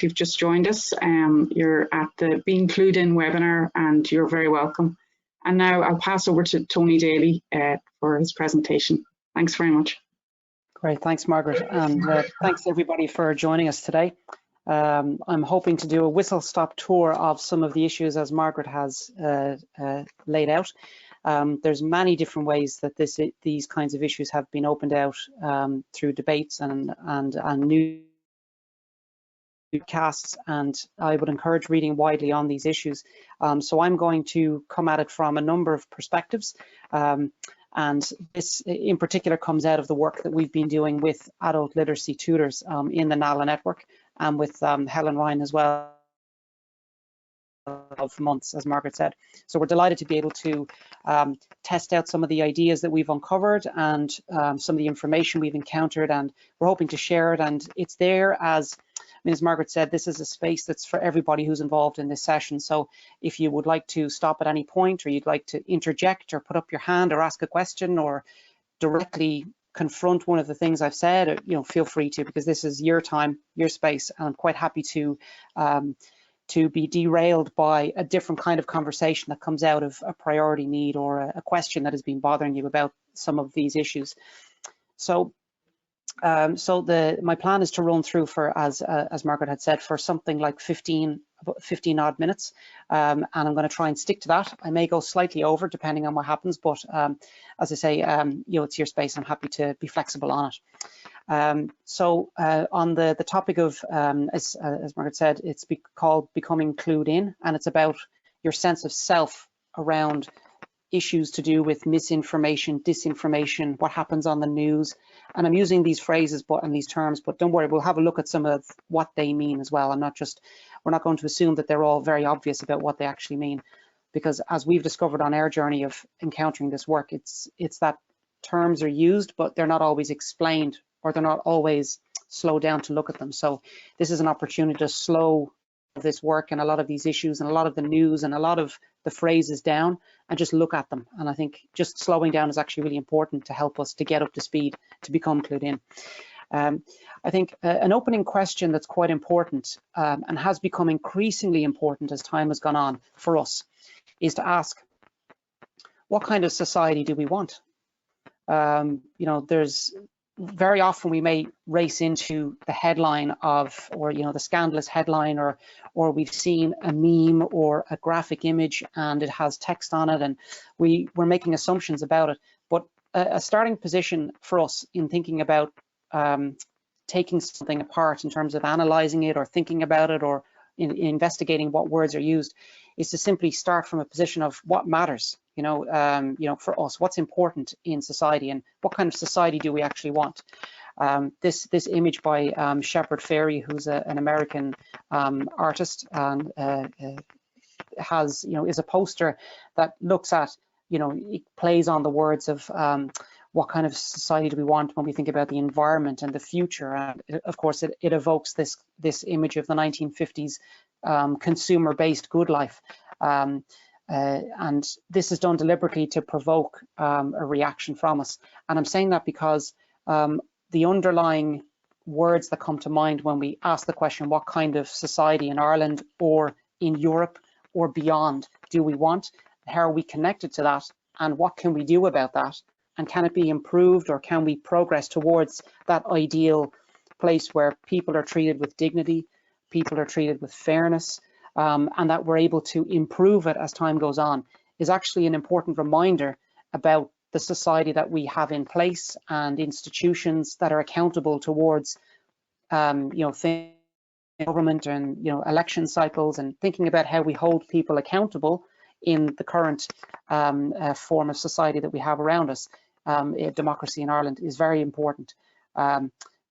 if you've just joined us, you're at the Being Clued In webinar and you're very welcome. And now I'll pass over to Tony Daly for his presentation. Thanks very much. Great, thanks Margaret, and thanks everybody for joining us today. I'm hoping to do a whistle-stop tour of some of the issues as Margaret has laid out. There's many different ways that these kinds of issues have been opened out through debates and newscasts, and I would encourage reading widely on these issues. So I'm going to come at it from a number of perspectives, and this in particular comes out of the work that we've been doing with adult literacy tutors in the NALA network, and with Helen Ryan as well, of months, as Margaret said. So we're delighted to be able to test out some of the ideas that we've uncovered and some of the information we've encountered, and we're hoping to share it. And it's there as Margaret said, this is a space that's for everybody who's involved in this session. So if you would like to stop at any point, or you'd like to interject or put up your hand or ask a question or directly confront one of the things I've said, feel free to, because this is your time, your space, and I'm quite happy to be derailed by a different kind of conversation that comes out of a priority need or a question that has been bothering you about some of these issues. So my plan is to run through for, as Margaret had said, for something like 15 odd minutes, and I'm going to try and stick to that. I may go slightly over depending on what happens, but as I say, it's your space. I'm happy to be flexible on it. So on the topic of, as Margaret said, it's called Becoming Clued In, and it's about your sense of self around issues to do with misinformation, disinformation, what happens on the news. And I'm using these phrases and these terms, but don't worry, we'll have a look at some of what they mean as well. We're not going to assume that they're all very obvious about what they actually mean, because as we've discovered on our journey of encountering this work, it's that terms are used, but they're not always explained, or they're not always slowed down to look at them. So this is an opportunity to slow this work and a lot of these issues and a lot of the news and a lot of the phrases down and just look at them. And I think just slowing down is actually really important to help us to get up to speed, to become clued in. I think an opening question that's quite important and has become increasingly important as time has gone on for us is to ask, what kind of society do we want? There's very often we may race into the headline of, or the scandalous headline, or we've seen a meme or a graphic image and it has text on it, and we're making assumptions about it. But a starting position for us in thinking about taking something apart in terms of analyzing it or thinking about it or in investigating what words are used is to simply start from a position of what matters. For us, what's important in society and what kind of society do we actually want? This image by Shepard Fairey, who's an American artist, and is a poster that looks at, it plays on the words of what kind of society do we want when we think about the environment and the future. And of course, it evokes this image of the 1950s consumer-based good life. And this is done deliberately to provoke a reaction from us. And I'm saying that because the underlying words that come to mind when we ask the question, what kind of society in Ireland or in Europe or beyond do we want? How are we connected to that? And what can we do about that? And can it be improved, or can we progress towards that ideal place where people are treated with dignity, people are treated with fairness, and that we're able to improve it as time goes on, is actually an important reminder about the society that we have in place and institutions that are accountable towards, government and election cycles, and thinking about how we hold people accountable in the current form of society that we have around us. Democracy in Ireland is very important,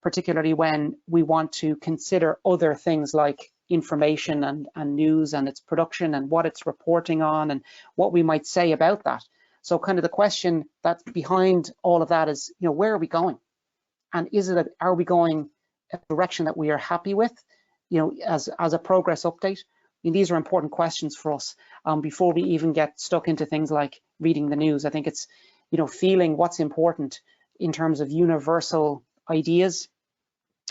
particularly when we want to consider other things like information and news and its production and what it's reporting on and what we might say about that. So kind of the question that's behind all of that is, where are we going? And are we going a direction that we are happy with, as a progress update? These are important questions for us before we even get stuck into things like reading the news. I think it's, feeling what's important in terms of universal ideas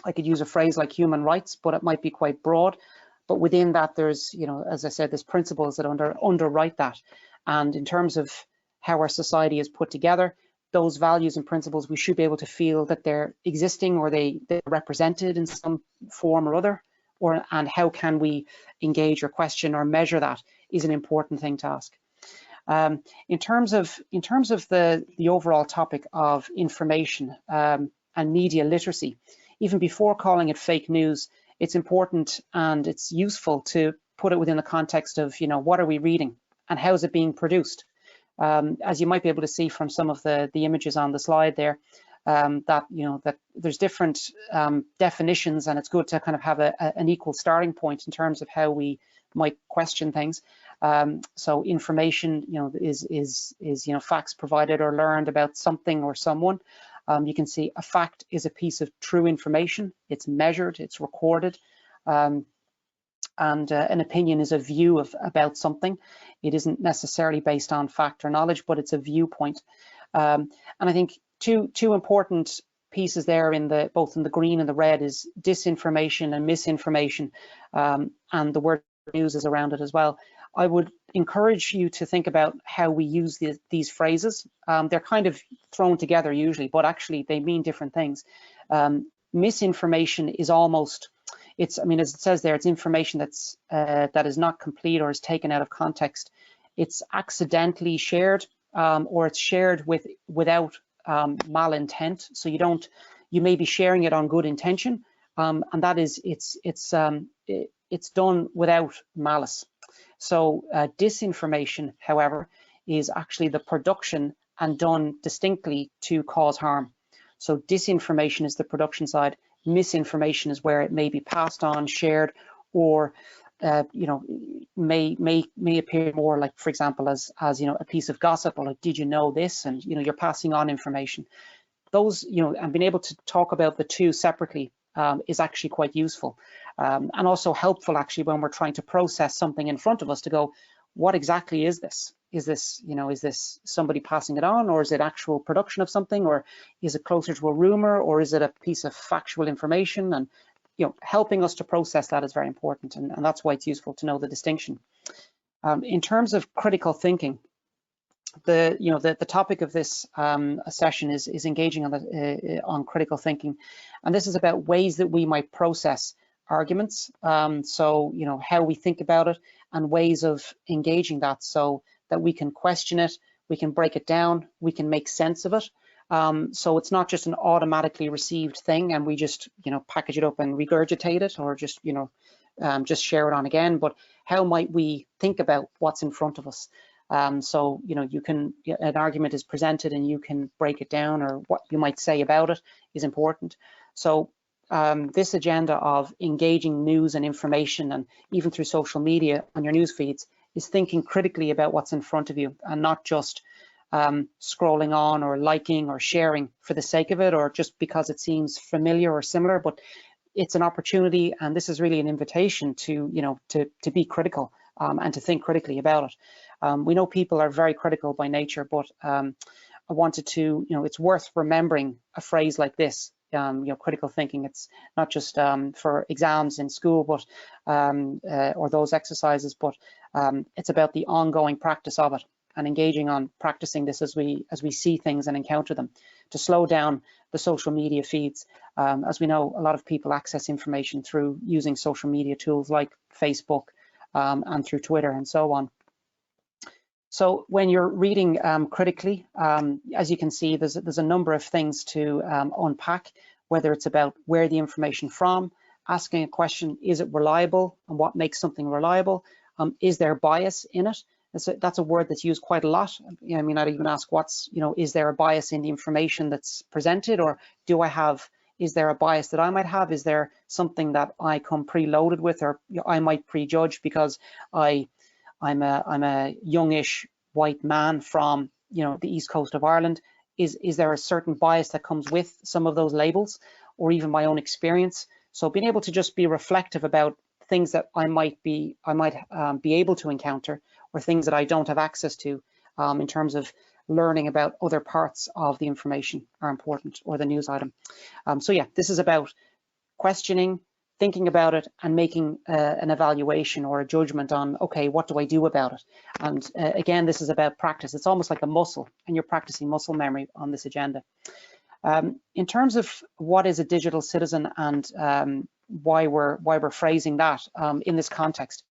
I could use a phrase like human rights, but it might be quite broad. But within that, there's, as I said, there's principles that underwrite that. And in terms of how our society is put together, those values and principles, we should be able to feel that they're existing, or they're represented in some form or other. And how can we engage or question or measure that is an important thing to ask. In terms of the overall topic of information and media literacy, even before calling it fake news, it's important and it's useful to put it within the context of, what are we reading and how is it being produced? As you might be able to see from some of the images on the slide there, that there's different definitions, and it's good to kind of have an equal starting point in terms of how we might question things. So information, is facts provided or learned about something or someone. You can see a fact is a piece of true information. It's measured, it's recorded, and an opinion is a view about something. It isn't necessarily based on fact or knowledge, but it's a viewpoint. And I think two important pieces there both in the green and the red is disinformation and misinformation, and the word news is around it as well. I would encourage you to think about how we use these phrases. They're kind of thrown together usually, but actually they mean different things. Misinformation is almost, as it says there, it's information that is not complete or is taken out of context. It's accidentally shared, or it's shared without malintent. So you may be sharing it on good intention, and that is it's done without malice. So disinformation, however, is actually the production and done distinctly to cause harm. So disinformation is the production side. Misinformation is where it may be passed on, shared, or may appear more like, for example, as a piece of gossip, or like, did you know this? And you're passing on information. Those, and being able to talk about the two separately is actually quite useful, and also helpful actually when we're trying to process something in front of us to go, what exactly is this? Is this somebody passing it on, or is it actual production of something, or is it closer to a rumor, or is it a piece of factual information? And helping us to process that is very important, and that's why it's useful to know the distinction. In terms of critical thinking, the topic of this session is engaging on critical thinking, and this is about ways that we might process arguments. So how we think about it, and ways of engaging that so that we can question it, we can break it down, we can make sense of it. So it's not just an automatically received thing and we just package it up and regurgitate it, or just just share it on again, but how might we think about what's in front of us? So an argument is presented and you can break it down, or what you might say about it is important. So this agenda of engaging news and information, and even through social media on your news feeds, is thinking critically about what's in front of you, and not just scrolling on or liking or sharing for the sake of it, or just because it seems familiar or similar. But it's an opportunity, and this is really an invitation to to be critical and to think critically about it. We know people are very critical by nature, but I wanted to, it's worth remembering a phrase like this. Critical thinking. It's not just for exams in school, but or those exercises, but it's about the ongoing practice of it, and engaging on practicing this as we see things and encounter them, to slow down the social media feeds. As we know, a lot of people access information through using social media tools like Facebook and through Twitter and so on. So when you're reading critically, as you can see, there's a number of things to unpack, whether it's about where the information from, asking a question, is it reliable, and what makes something reliable? Is there bias in it? That's a word that's used quite a lot. I'd even ask, is there a bias in the information that's presented, or is there a bias that I might have? Is there something that I come preloaded with, or I might prejudge because I'm a youngish white man from the east coast of Ireland? Is there a certain bias that comes with some of those labels, or even my own experience? So being able to just be reflective about things that I might be able to encounter, or things that I don't have access to, in terms of learning about other parts of the information are important, or the news item. So yeah, this is about questioning, thinking about it, and making an evaluation or a judgment on, okay, what do I do about it? And again, this is about practice. It's almost like a muscle, and you're practicing muscle memory on this agenda. In terms of what is a digital citizen and why we're phrasing that in this context,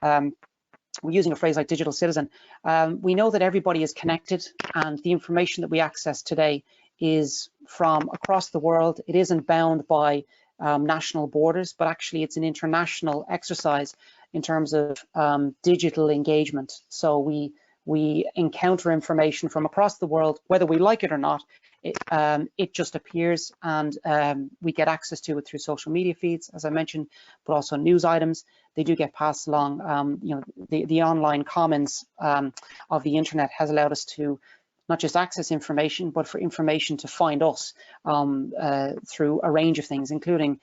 we're using a phrase like digital citizen. We know that everybody is connected, and the information that we access today is from across the world. It isn't bound by national borders, but actually it's an international exercise in terms of digital engagement. So we encounter information from across the world, whether we like it or not. It just appears, and we get access to it through social media feeds, as I mentioned, but also news items. They do get passed along. You know, the online commons of the internet has allowed us to not just access information, but for information to find us through a range of things, including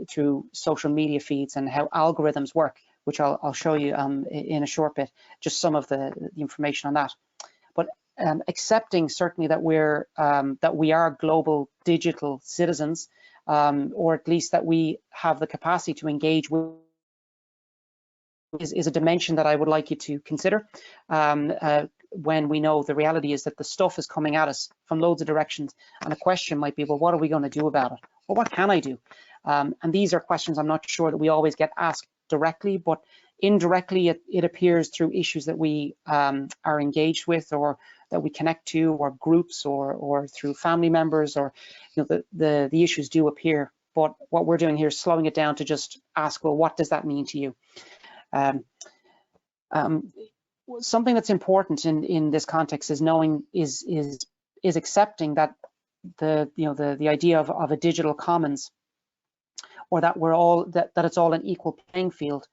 through social media feeds and how algorithms work, which I'll show you in a short bit, just some of the information on that. But accepting certainly that we are global digital citizens, or at least that we have the capacity to engage with, is a dimension that I would like you to consider. When we know the reality is that the stuff is coming at us from loads of directions, and a question might be, well, what are we going to do about it? Well, what can I do? And these are questions I'm not sure that we always get asked directly, but indirectly it appears through issues that we are engaged with, or that we connect to, or groups, or through family members, or you know, the issues do appear. But what we're doing here is slowing it down to just ask, well, what does that mean to you? Something that's important in this context is knowing is accepting that the idea of a digital commons, or that we're all that it's all an equal playing field,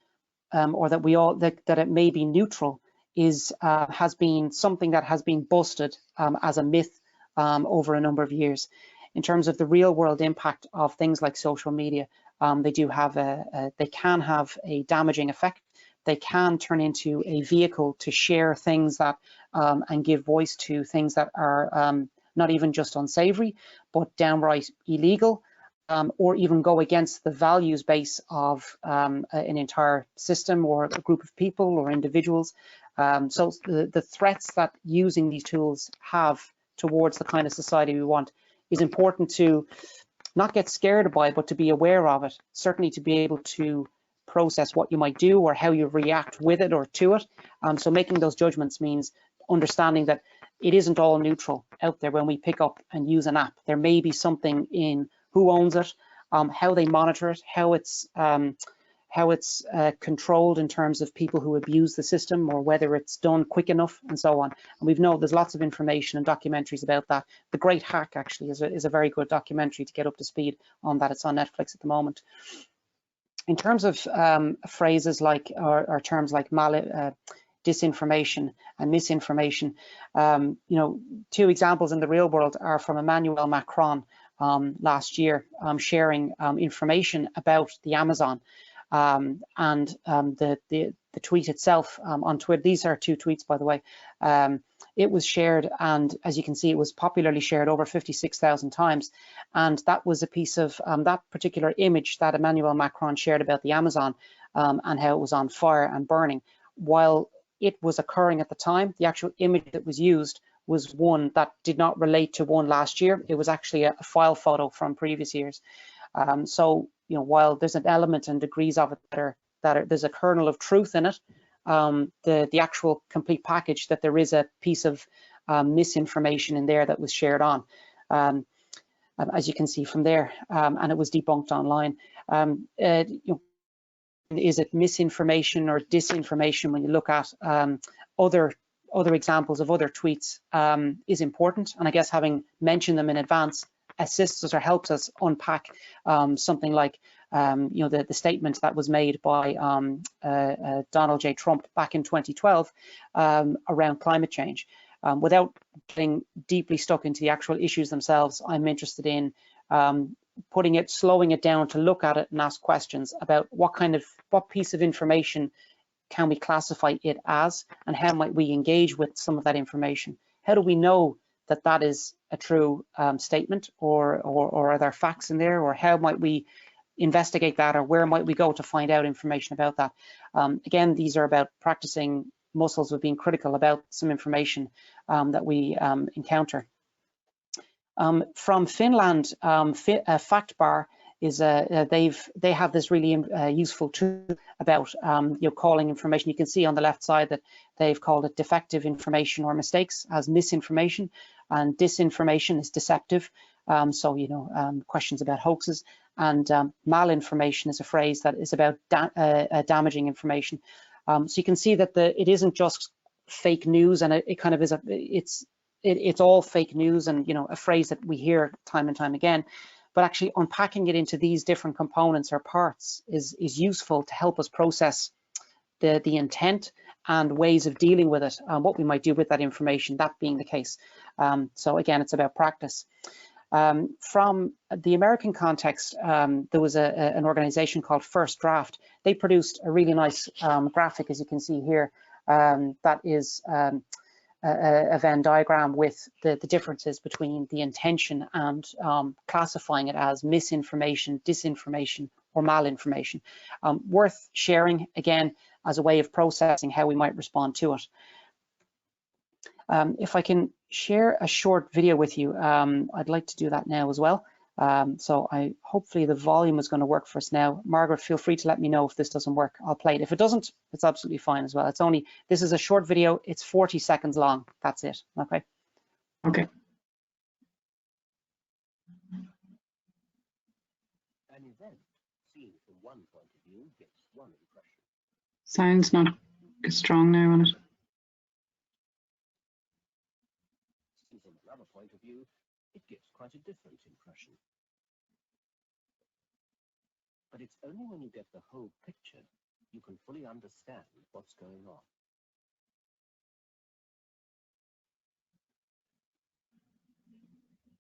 or that we all that it may be neutral, has been something that has been busted as a myth over a number of years. In terms of the real world impact of things like social media, they can have a damaging effect. They can turn into a vehicle to share things that and give voice to things that are not even just unsavory, but downright illegal, or even go against the values base of an entire system or a group of people or individuals. So the threats that using these tools have towards the kind of society we want is important to not get scared by, but to be aware of it, certainly to be able to process what you might do or how you react with it or to it. So making those judgments means understanding that it isn't all neutral out there when we pick up and use an app. There may be something in who owns it, how they monitor it, how it's controlled in terms of people who abuse the system, or whether it's done quick enough, and so on. And we've known there's lots of information and documentaries about that. The Great Hack actually is a very good documentary to get up to speed on that. It's on Netflix at the moment. In terms of phrases like or terms like disinformation and misinformation, you know, two examples in the real world are from Emmanuel Macron last year, sharing information about the Amazon, and the tweet itself on Twitter. These are two tweets, by the way. It was shared, and as you can see, it was popularly shared over 56,000 times. And that was a piece of that particular image that Emmanuel Macron shared about the Amazon, and how it was on fire and burning. While it was occurring at the time, the actual image that was used was one that did not relate to one last year. It was actually a file photo from previous years. So, you know, while there's an element and degrees of it that there's a kernel of truth in it, the actual complete package, that there is a piece of misinformation in there that was shared on, as you can see from there, and it was debunked online. You know, is it misinformation or disinformation when you look at other examples of other tweets is important, and I guess having mentioned them in advance assists us or helps us unpack something like you know, the statement that was made by Donald J. Trump back in 2012 around climate change. Without getting deeply stuck into the actual issues themselves, I'm interested in slowing it down to look at it and ask questions about what piece of information can we classify it as, and how might we engage with some of that information? How do we know that that is a true statement, or are there facts in there, or how might we investigate that, or where might we go to find out information about that? Again, these are about practicing muscles of being critical about some information that we encounter. From Finland, FactBar is they have this really useful tool about calling information. You can see on the left side that they've called it defective information or mistakes as misinformation, and disinformation is deceptive. So questions about hoaxes, and malinformation is a phrase that is about damaging information. So you can see that it isn't just fake news, and it kind of is it's all fake news, and a phrase that we hear time and time again. But actually unpacking it into these different components or parts is useful to help us process the intent and ways of dealing with it, what we might do with that information, that being the case. So again, it's about practice. From the American context, there was an organization called First Draft. They produced a really nice graphic, as you can see here, that is a Venn diagram with the differences between the intention and classifying it as misinformation, disinformation, or malinformation. Worth sharing, again, as a way of processing how we might respond to it. If I can share a short video with you, I'd like to do that now as well. So hopefully the volume is going to work for us now. Margaret, feel free to let me know if this doesn't work. I'll play it. If it doesn't, it's absolutely fine as well. This is a short video. It's 40 seconds long. That's it. Okay. Okay. An event seen from one point of view gets one impression. Sound's not strong now on it. Seen from another point of view, it gives quite a different impression. But it's only when you get the whole picture you can fully understand what's going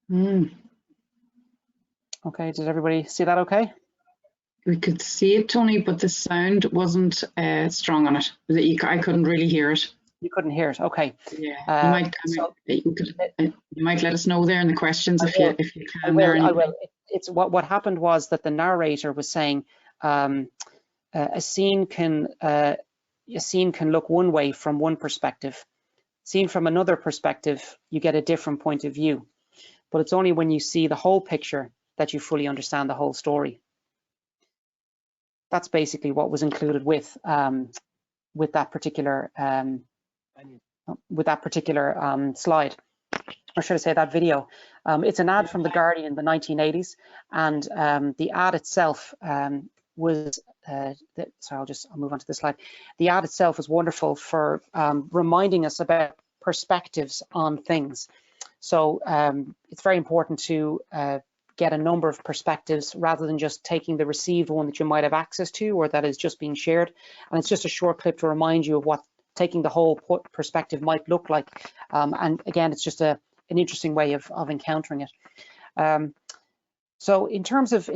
on. Okay, did everybody see that okay? We could see it, Tony, but the sound wasn't strong on it. I couldn't really hear it. You couldn't hear it. Okay. Yeah, you might let us know there in the questions if you can. I will. It's what happened was that the narrator was saying a scene can look one way from one perspective. Seen from another perspective, you get a different point of view. But it's only when you see the whole picture that you fully understand the whole story. That's basically what was included with that particular slide, or should I say that video. It's an ad from The Guardian in the 1980s, and the ad itself was, sorry, I'll move on to this slide. The ad itself was wonderful for reminding us about perspectives on things. So it's very important to get a number of perspectives rather than just taking the received one that you might have access to or that is just being shared. And it's just a short clip to remind you of what taking the whole perspective might look like. And again, it's just an interesting way of encountering it. So in terms of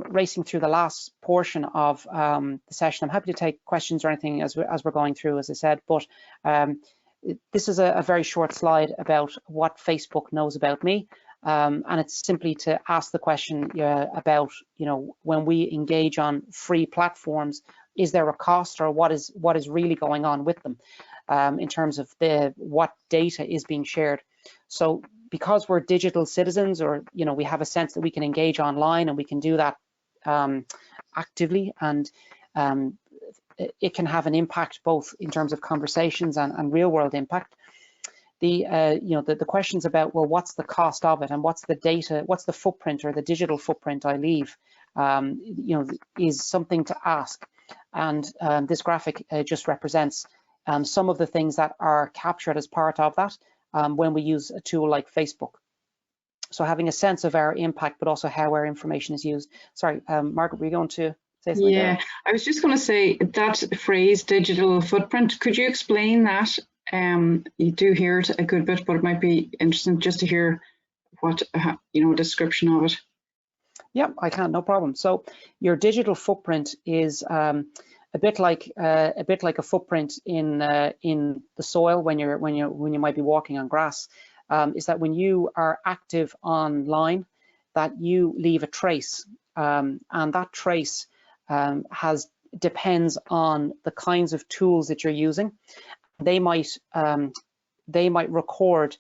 racing through the last portion of the session, I'm happy to take questions or anything as we're going through, as I said, but this is a very short slide about what Facebook knows about me. And it's simply to ask the question about, when we engage on free platforms, is there a cost, or what is really going on with them in terms of what data is being shared? So because we're digital citizens, or we have a sense that we can engage online and we can do that actively, and it can have an impact both in terms of conversations and real world impact. The questions about, well, what's the cost of it, and what's the data, what's the footprint or the digital footprint I leave, is something to ask. And this graphic just represents some of the things that are captured as part of that when we use a tool like Facebook. So having a sense of our impact, but also how our information is used. Sorry, Margaret, were you going to say something? Yeah, I was just going to say that phrase, digital footprint, could you explain that? You do hear it a good bit, but it might be interesting just to hear what, a description of it. Yeah, I can, no problem. So your digital footprint is a bit like a footprint in the soil when you might be walking on grass. is that when you are active online, that you leave a trace, and that trace depends on the kinds of tools that you're using. They might record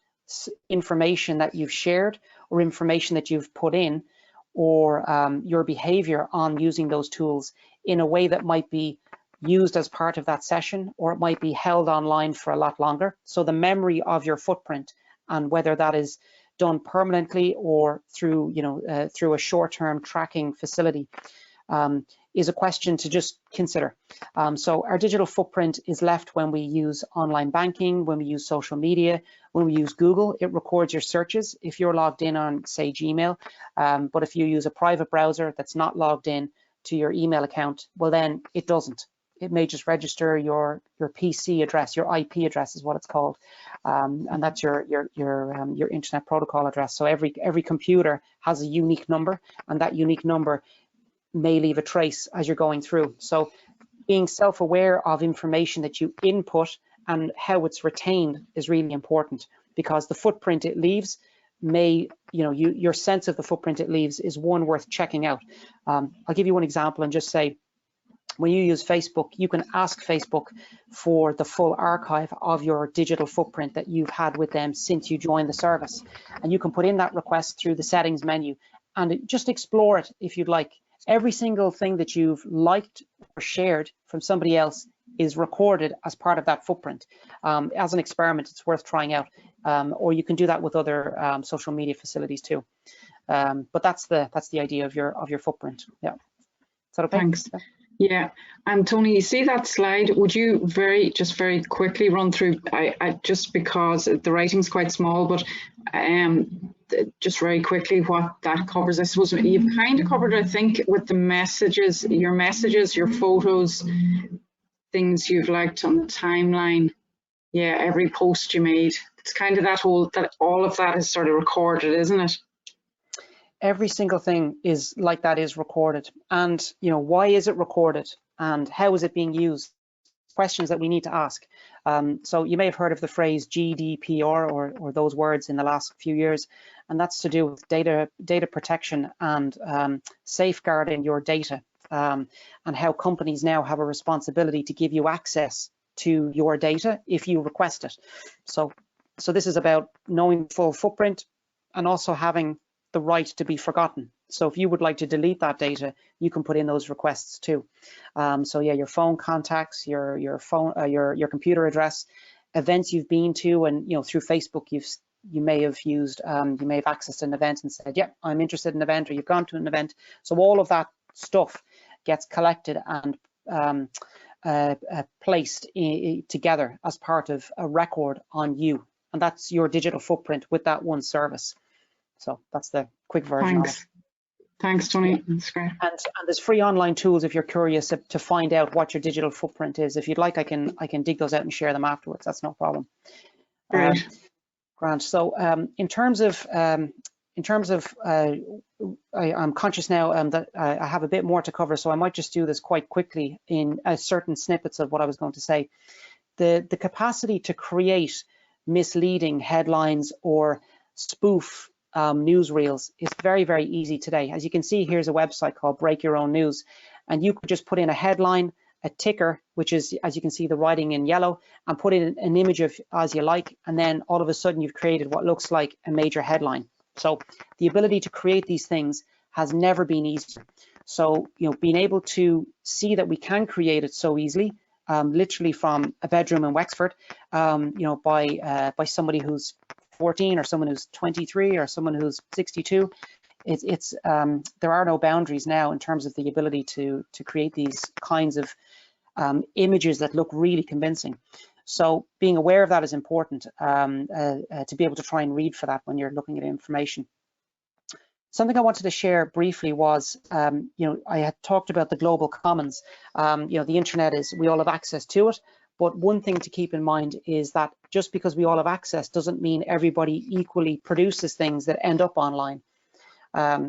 information that you've shared or information that you've put in, or your behavior on using those tools in a way that might be used as part of that session, or it might be held online for a lot longer. So the memory of your footprint, and whether that is done permanently or through, through a short-term tracking facility, is a question to just consider. So our digital footprint is left when we use online banking, when we use social media, when we use Google. It records your searches if you're logged in on, say, Gmail. But if you use a private browser that's not logged in to your email account, well, then it doesn't. It may just register your PC address, your IP address is what it's called, and that's your internet protocol address. So every computer has a unique number, and that unique number may leave a trace as you're going through. So being self-aware of information that you input and how it's retained is really important, because the footprint it leaves may, your sense of the footprint it leaves is one worth checking out. I'll give you one example and just say, when you use Facebook, you can ask Facebook for the full archive of your digital footprint that you've had with them since you joined the service. And you can put in that request through the settings menu and just explore it if you'd like. Every single thing that you've liked or shared from somebody else is recorded as part of that footprint. As an experiment, it's worth trying out. Or you can do that with other social media facilities too. But that's the idea of your footprint. Yeah. Is that okay? Thanks. Yeah, and Tony, you see that slide? Would you very quickly run through? I just because the writing's quite small, but just very quickly what that covers. I suppose you've kind of covered, I think, with the messages, your photos, things you've liked on the timeline. Yeah, every post you made. It's kind of that all of that is sort of recorded, isn't it? Every single thing is like that is recorded, and why is it recorded and how is it being used? Questions that we need to ask. So you may have heard of the phrase GDPR or those words in the last few years, and that's to do with data protection and safeguarding your data, and how companies now have a responsibility to give you access to your data if you request it. So this is about knowing full footprint and also having the right to be forgotten. So if you would like to delete that data, you can put in those requests too. So yeah, your phone contacts, your phone, your computer address, events you've been to, and through Facebook you may have accessed an event and said, yeah, I'm interested in an event, or you've gone to an event. So all of that stuff gets collected and placed together as part of a record on you, and that's your digital footprint with that one service. So that's the quick version of it. Thanks, Tony. That's great. And there's free online tools if you're curious to find out what your digital footprint is. If you'd like, I can dig those out and share them afterwards. That's no problem. Great. Grant. So in terms of I'm conscious now that I have a bit more to cover, so I might just do this quite quickly in certain snippets of what I was going to say. The capacity to create misleading headlines or spoof newsreels is very, very easy today. As you can see, here's a website called Break Your Own News, and you could just put in a headline, a ticker, which is, as you can see, the writing in yellow, and put in an image of as you like, and then all of a sudden you've created what looks like a major headline. So the ability to create these things has never been easier. So being able to see that we can create it so easily, literally from a bedroom in Wexford, by somebody who's 14 or someone who's 23 or someone who's 62, there are no boundaries now in terms of the ability to create these kinds of images that look really convincing. So being aware of that is important, to be able to try and read for that when you're looking at information. Something I wanted to share briefly was, I had talked about the global commons. The internet we all have access to it. But one thing to keep in mind is that just because we all have access doesn't mean everybody equally produces things that end up online.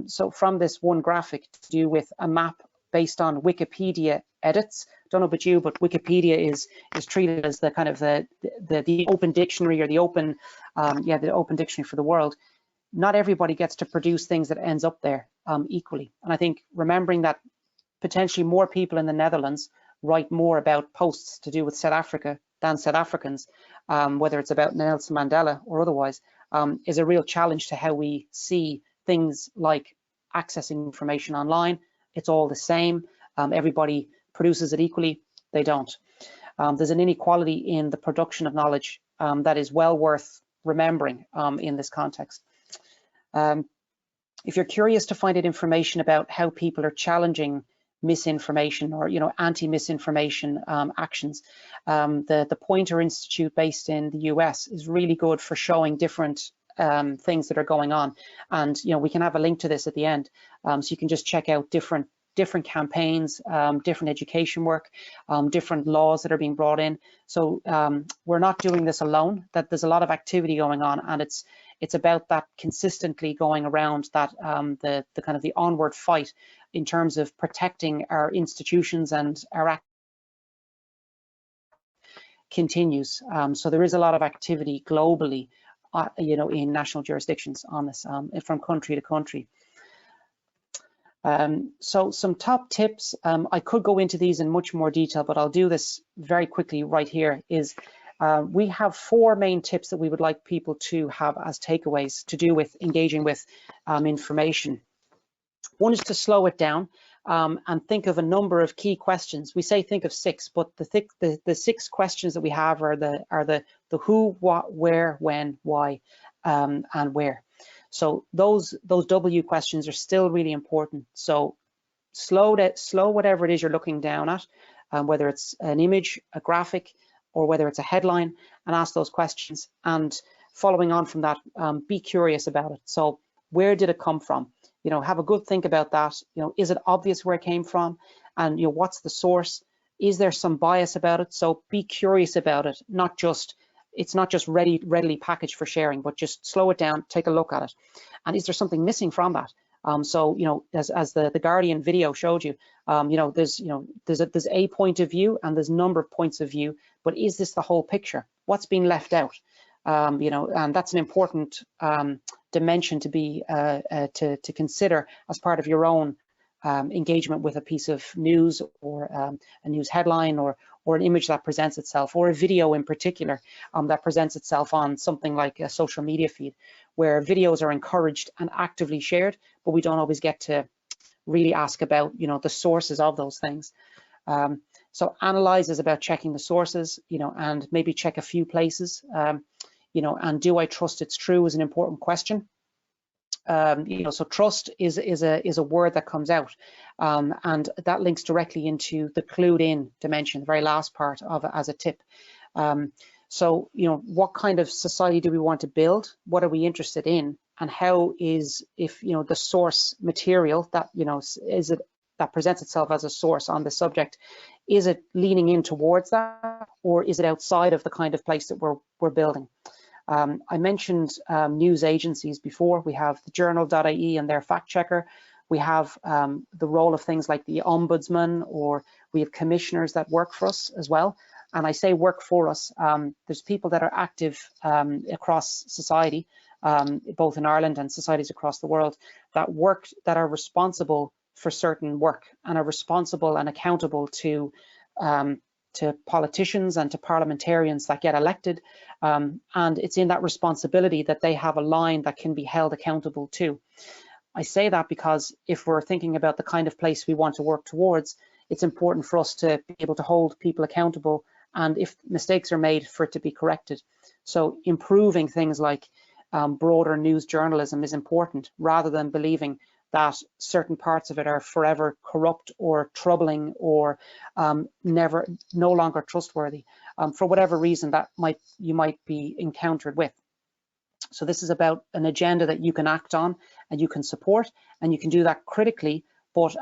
So from this one graphic to do with a map based on Wikipedia edits. Don't know about you, but Wikipedia is treated as the kind of the open dictionary, or the open the open dictionary for the world. Not everybody gets to produce things that ends up there equally. And I think remembering that potentially more people in the Netherlands write more about posts to do with South Africa than South Africans, whether it's about Nelson Mandela or otherwise, is a real challenge to how we see things like accessing information online. It's all the same. Everybody produces it equally. They don't. There's an inequality in the production of knowledge that is well worth remembering in this context. If you're curious to find out information about how people are challenging misinformation or anti-misinformation actions, the Poynter Institute based in the US is really good for showing different things that are going on. And we can have a link to this at the end, so you can just check out different campaigns, different education work, different laws that are being brought in. So we're not doing this alone. That there's a lot of activity going on, and it's about that consistently going around that the kind of the onward fight in terms of protecting our institutions, and our act continues. So there is a lot of activity globally, in national jurisdictions on this, from country to country. So some top tips, I could go into these in much more detail, but I'll do this very quickly right here, is we have 4 main tips that we would like people to have as takeaways to do with engaging with information. One is to slow it down and think of a number of key questions. We say think of 6, but the 6 questions that we have are the who, what, where, when, why, and where. So those W questions are still really important. So slow whatever it is you're looking down at, whether it's an image, a graphic, or whether it's a headline, and ask those questions. And following on from that, be curious about it. So where did it come from? Have a good think about that. Is it obvious where it came from? And what's the source? Is there some bias about it? So be curious about it. It's not just readily packaged for sharing, but just slow it down, take a look at it. And is there something missing from that? So as the Guardian video showed you, there's a point of view and there's a number of points of view, but is this the whole picture? What's being left out? And that's an important dimension to be to consider as part of your own engagement with a piece of news, or a news headline, or an image that presents itself, or a video in particular that presents itself on something like a social media feed, where videos are encouraged and actively shared, but we don't always get to really ask about the sources of those things. So analyze is about checking the sources, and maybe check a few places, and do I trust it's true is an important question. So trust is a word that comes out, and that links directly into the clued in dimension, the very last part of it as a tip. So what kind of society do we want to build? What are we interested in? And how is, if the source material that is it that presents itself as a source on the subject, is it leaning in towards that, or is it outside of the kind of place that we're building? I mentioned news agencies before. We have the journal.ie and their fact checker. We have the role of things like the ombudsman, or we have commissioners that work for us as well. And I say work for us. There's people that are active across society, both in Ireland and societies across the world, that are responsible for certain work, and are responsible and accountable to politicians and to parliamentarians that get elected, and it's in that responsibility that they have a line that can be held accountable to. I say that because if we're thinking about the kind of place we want to work towards, it's important for us to be able to hold people accountable, and if mistakes are made, for it to be corrected. So improving things like broader news journalism is important, rather than believing that certain parts of it are forever corrupt or troubling, or no longer trustworthy, for whatever reason that you might be encountered with. So this is about an agenda that you can act on and you can support, and you can do that critically, but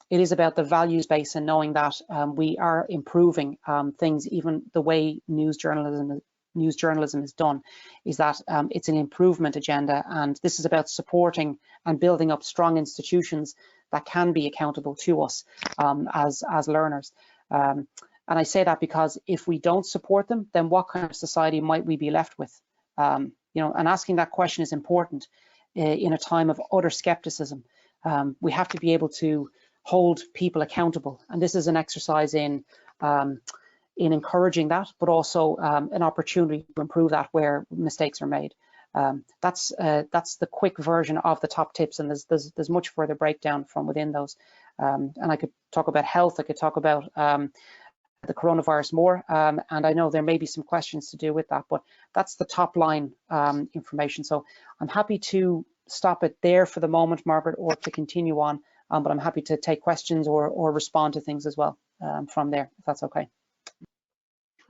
it is about the values base and knowing that we are improving things. Even the way news journalism is done is that it's an improvement agenda, and this is about supporting and building up strong institutions that can be accountable to us as learners. And I say that because if we don't support them, then what kind of society might we be left with? You know, and asking that question is important in a time of utter skepticism. We have to be able to hold people accountable, and this is an exercise in encouraging that, but also an opportunity to improve that where mistakes are made. That's the quick version of the top tips, and there's much further breakdown from within those. And I could talk about health, I could talk about the coronavirus more, and I know there may be some questions to do with that, but that's the top line information. So I'm happy to stop it there for the moment, Margaret, or to continue on, but I'm happy to take questions or respond to things as well from there, if that's okay.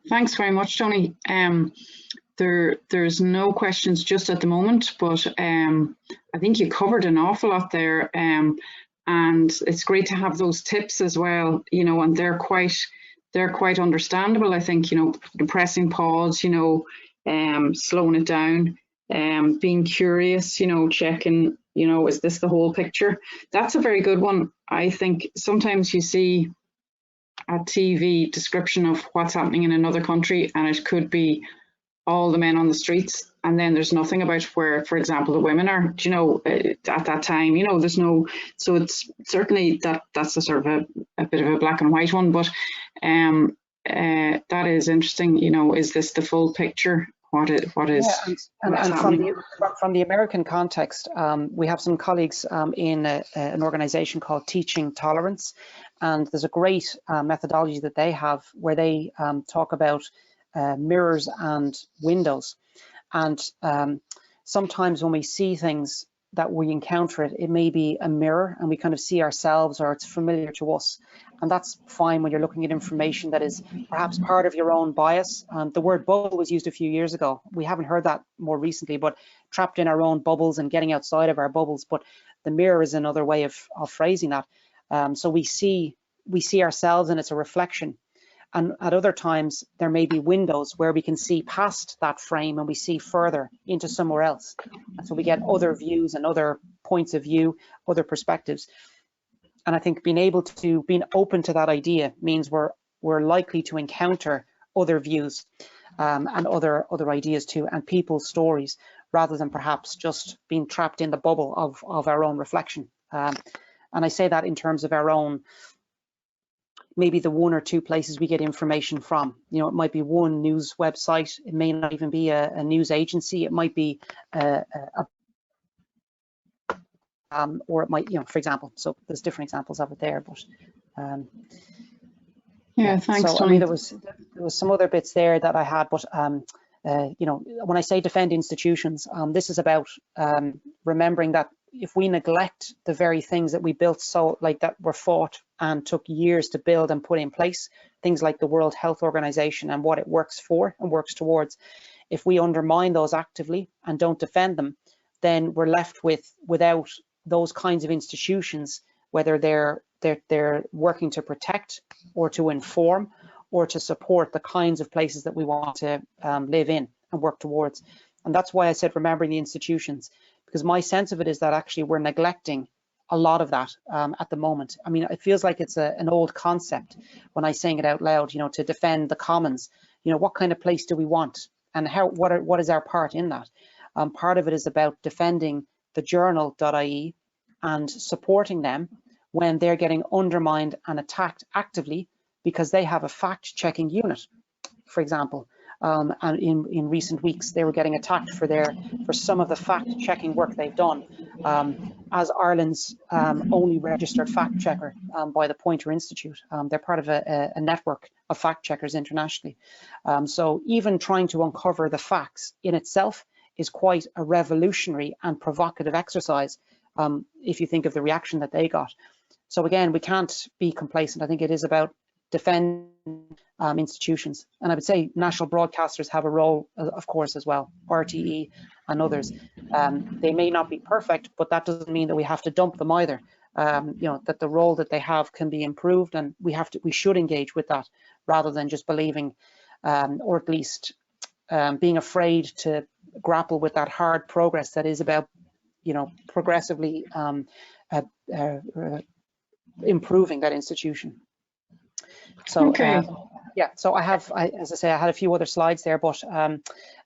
Thanks very much, Tony. There's no questions just at the moment, but I think you covered an awful lot there, and it's great to have those tips as well, you know, and they're quite understandable. I think, you know, pressing pause, you know, slowing it down, being curious, you know, checking, you know, is this the whole picture? That's a very good one. I think sometimes you see a TV description of what's happening in another country, and it could be all the men on the streets, and then there's nothing about where, for example, the women are, you know, at that time, you know, there's no, so it's certainly that's a sort of a bit of a black and white one, but that is interesting, you know, is this the full picture? What is yeah, and from the American context, we have some colleagues in an organization called Teaching Tolerance, and there's a great methodology that they have where they talk about mirrors and windows. And sometimes when we see things that we encounter it may be a mirror and we kind of see ourselves, or it's familiar to us. And that's fine when you're looking at information that is perhaps part of your own bias. The word bubble was used a few years ago. We haven't heard that more recently, but trapped in our own bubbles and getting outside of our bubbles. But the mirror is another way of phrasing that. So we see ourselves and it's a reflection. And at other times, there may be windows where we can see past that frame and we see further into somewhere else. And so we get other views and other points of view, other perspectives. And I think being open to that idea means we're likely to encounter other views and other ideas too, and people's stories, rather than perhaps just being trapped in the bubble of our own reflection. And I say that in terms of our own, maybe the one or two places we get information from. You know, it might be one news website, it may not even be a news agency, it might be or it might, you know, for example, so there's different examples of it there, but yeah, thanks, so, Tony. I mean, there was some other bits there that I had, but you know, when I say defend institutions, this is about remembering that if we neglect the very things that we built, so like that were fought and took years to build and put in place, things like the World Health Organization and what it works for and works towards, if we undermine those actively and don't defend them, then we're left without those kinds of institutions, whether they're working to protect or to inform or to support the kinds of places that we want to live in and work towards. And that's why I said remembering the institutions, because my sense of it is that actually we're neglecting a lot of that at the moment. I mean, it feels like it's an old concept when I saying it out loud, you know, to defend the commons. You know, what kind of place do we want, and what is our part in that? Part of it is about defending the journal.ie and supporting them when they're getting undermined and attacked actively because they have a fact-checking unit, for example. And in recent weeks, they were getting attacked for some of the fact-checking work they've done as Ireland's only registered fact-checker by the Poynter Institute. They're part of a network of fact-checkers internationally. So even trying to uncover the facts in itself is quite a revolutionary and provocative exercise if you think of the reaction that they got. So again, we can't be complacent. I think it is about defend institutions, and I would say national broadcasters have a role, of course, as well, RTE and others. They may not be perfect, but that doesn't mean that we have to dump them either. You know, that the role that they have can be improved, and we should engage with that rather than just believing, or at least being afraid to grapple with that hard progress that is about, you know, progressively improving that institution. So okay. yeah, so as I say, I had a few other slides there, but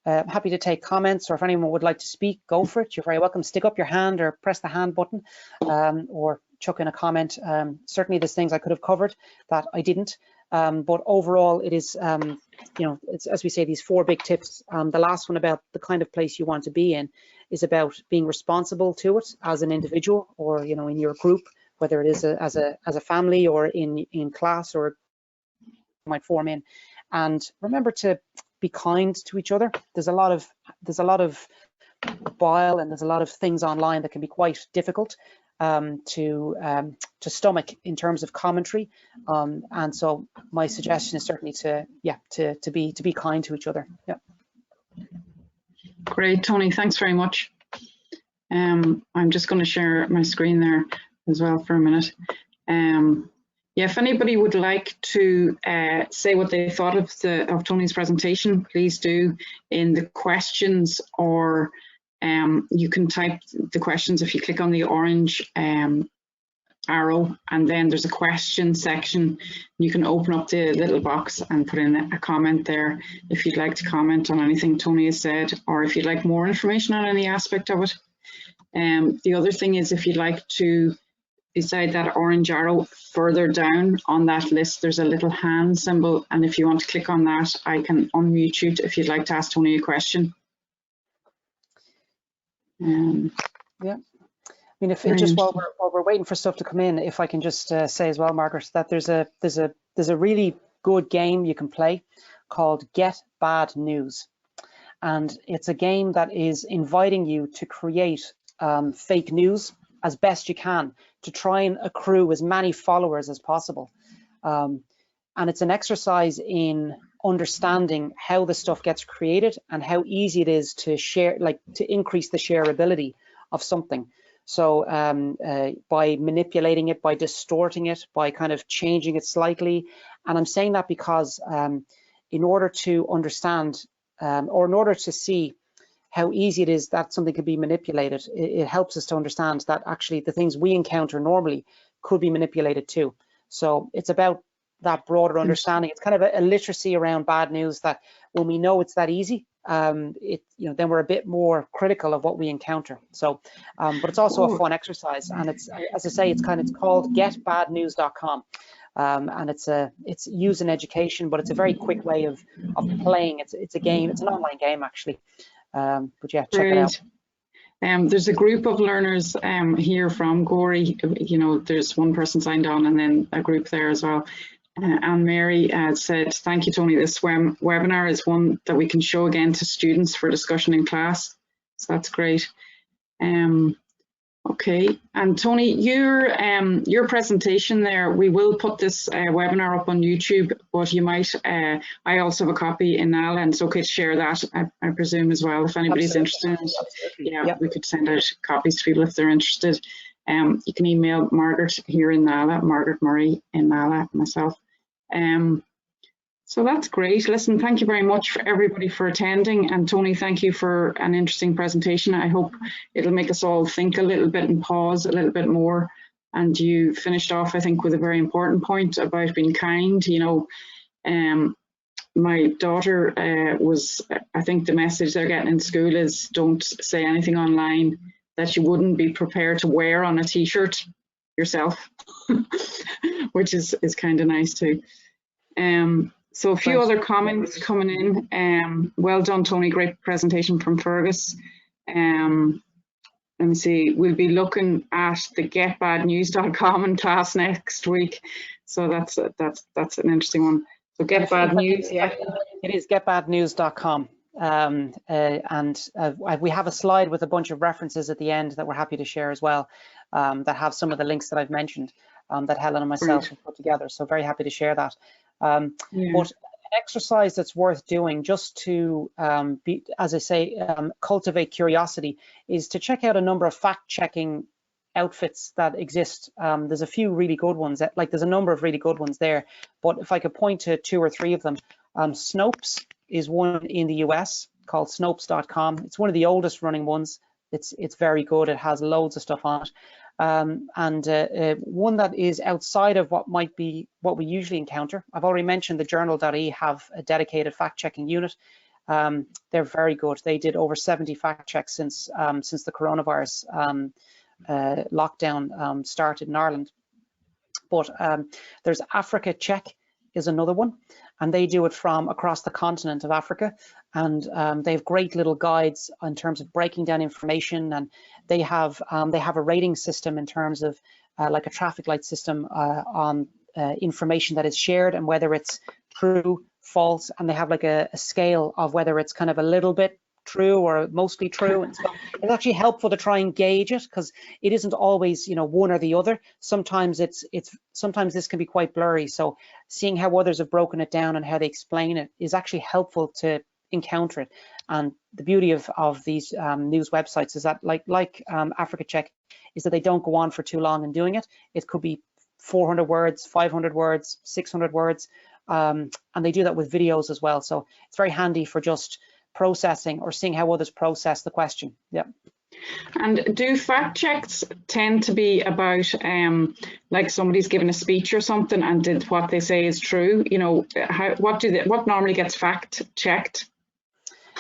happy to take comments, or if anyone would like to speak, go for it. You're very welcome. Stick up your hand or press the hand button, or chuck in a comment. Certainly there's things I could have covered that I didn't, but overall it is, you know, it's, as we say, these 4 big tips. The last one about the kind of place you want to be in is about being responsible to it as an individual, or, you know, in your group, whether it is as a family or in class, or might form in. And remember to be kind to each other. There's a lot of bile, and there's a lot of things online that can be quite difficult to stomach in terms of commentary. And so my suggestion is certainly to be kind to each other. Yeah. Great, Tony. Thanks very much. I'm just going to share my screen there as well for a minute. Yeah, if anybody would like to say what they thought of Tony's presentation, please do in the questions, or you can type the questions if you click on the orange arrow, and then there's a question section. You can open up the little box and put in a comment there if you'd like to comment on anything Tony has said, or if you'd like more information on any aspect of it. The other thing is, if you'd like to, beside that orange arrow further down on that list, there's a little hand symbol, and if you want to click on that, I can unmute you if you'd like to ask Tony a question. Yeah, I mean, if just while we're waiting for stuff to come in, if I can just say as well, Margaret, that there's a really good game you can play called Get Bad News, and it's a game that is inviting you to create fake news as best you can, to try and accrue as many followers as possible. And it's an exercise in understanding how the stuff gets created and how easy it is to share, like to increase the shareability of something. So by manipulating it, by distorting it, by kind of changing it slightly. And I'm saying that because in order to understand, or in order to see how easy it is that something can be manipulated, it helps us to understand that actually the things we encounter normally could be manipulated too. So it's about that broader understanding. It's kind of a literacy around bad news, that when we know it's that easy, then we're a bit more critical of what we encounter. So, but it's also a fun exercise, and it's, as I say, it's called getbadnews.com. And it's used in education, but it's a very quick way of playing. It's a game. It's an online game actually. But yeah, check it out. There's a group of learners here from Gorey. You know, there's one person signed on, and then a group there as well. Anne Mary said, "Thank you, Tony. This webinar is one that we can show again to students for discussion in class." So that's great. Okay, and Tony, your presentation there, we will put this webinar up on YouTube, but you might, I also have a copy in NALA, and it's okay to share that, I presume, as well, if anybody's interested. Yeah, yep. We could send out copies to people if they're interested. You can email Margaret here in NALA, Margaret Murray in NALA, myself. So that's great. Listen, thank you very much for everybody for attending, and Tony, thank you for an interesting presentation. I hope it'll make us all think a little bit and pause a little bit more. And you finished off, I think, with a very important point about being kind. You know, my daughter I think the message they're getting in school is don't say anything online that you wouldn't be prepared to wear on a t-shirt yourself, which is kind of nice too. So a few other comments coming in. Well done, Tony. Great presentation from Fergus. Let me see. We'll be looking at the getbadnews.com in class next week. So that's an interesting one. So Get Bad News, yeah. It is getbadnews.com. And we have a slide with a bunch of references at the end that we're happy to share as well, that have some of the links that I've mentioned, that Helen and myself have put together. So very happy to share that. But an exercise that's worth doing, just to as I say, cultivate curiosity, is to check out a number of fact-checking outfits that exist. There's a few really good ones, there's a number of really good ones there, but if I could point to 2 or 3 of them, Snopes is one in the US called Snopes.com. It's one of the oldest running ones. It's very good. It has loads of stuff on it. one that is outside of what we usually encounter. I've already mentioned the journal.ie have a dedicated fact-checking unit. They're very good. They did over 70 fact checks since the coronavirus lockdown started in Ireland. But there's Africa Check is another one, and they do it from across the continent of Africa, and they have great little guides in terms of breaking down information, and they have a rating system in terms of like a traffic light system on information that is shared and whether it's true, false, and they have like a scale of whether it's kind of a little bit true or mostly true. And so it's actually helpful to try and gauge it, because it isn't always, you know, one or the other. Sometimes sometimes this can be quite blurry. So seeing how others have broken it down and how they explain it is actually helpful to encounter it. And the beauty of these news websites is that like Africa Check is that they don't go on for too long in doing it. It could be 400 words, 500 words, 600 words, and they do that with videos as well. So it's very handy for just processing or seeing how others process the question. Yeah. And do fact checks tend to be about like somebody's given a speech or something and did what they say is true? You know, what normally gets fact checked?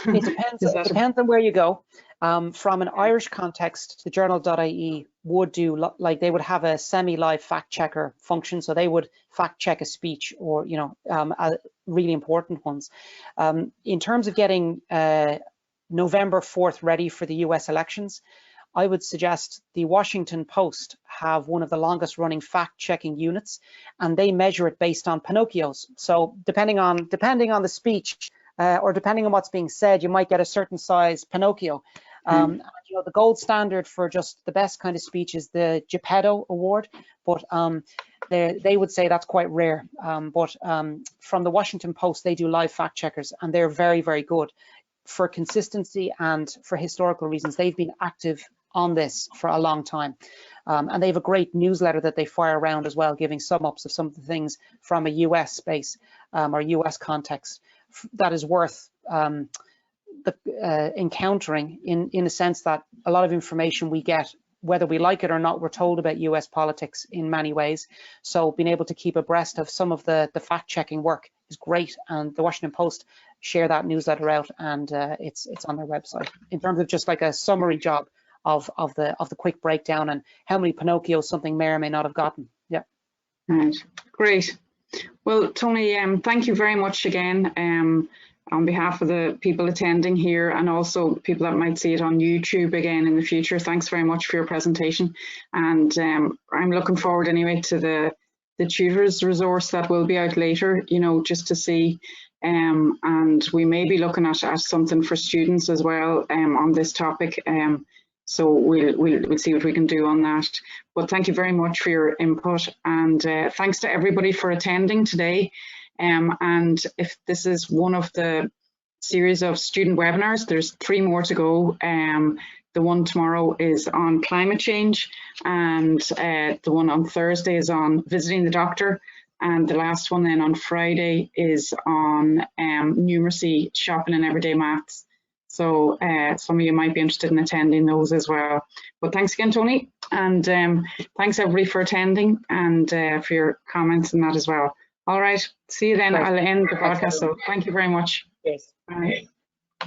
It depends. It depends on where you go. From an Irish context, the journal.ie would do, like, they would have a semi-live fact checker function, so they would fact check a speech or, you know, really important ones. In terms of getting November 4th ready for the US elections, I would suggest the Washington Post have one of the longest running fact checking units, and they measure it based on Pinocchios. So depending on the speech, or depending on what's being said, you might get a certain size Pinocchio. You know, the gold standard for just the best kind of speech is the Geppetto Award, but they would say that's quite rare. But from the Washington Post, they do live fact checkers, and they're very, very good for consistency and for historical reasons. They've been active on this for a long time. And they have a great newsletter that they fire around as well, giving sum-ups of some of the things from a US space or US context that is worth encountering in the sense that a lot of information we get, whether we like it or not, we're told about US politics in many ways. So being able to keep abreast of some of the fact-checking work is great, and the Washington Post share that newsletter out, and it's on their website in terms of just like a summary job of the quick breakdown and how many Pinocchios something may or may not have gotten. Yeah. Right. Great. Well, Tony, thank you very much again on behalf of the people attending here, and also people that might see it on YouTube again in the future. Thanks very much for your presentation, and I'm looking forward anyway to the tutors resource that will be out later, you know, just to see, and we may be looking at something for students as well on this topic. So we'll see what we can do on that. But thank you very much for your input, and thanks to everybody for attending today. And if this is one of the series of student webinars, there's 3 more to go. The one tomorrow is on climate change, and the one on Thursday is on visiting the doctor, and the last one then on Friday is on numeracy, shopping and everyday maths. So some of you might be interested in attending those as well. But thanks again, Tony, and thanks everybody for attending and for your comments and that as well. All right, see you then. I'll end the broadcast, so thank you very much. Yes. Bye.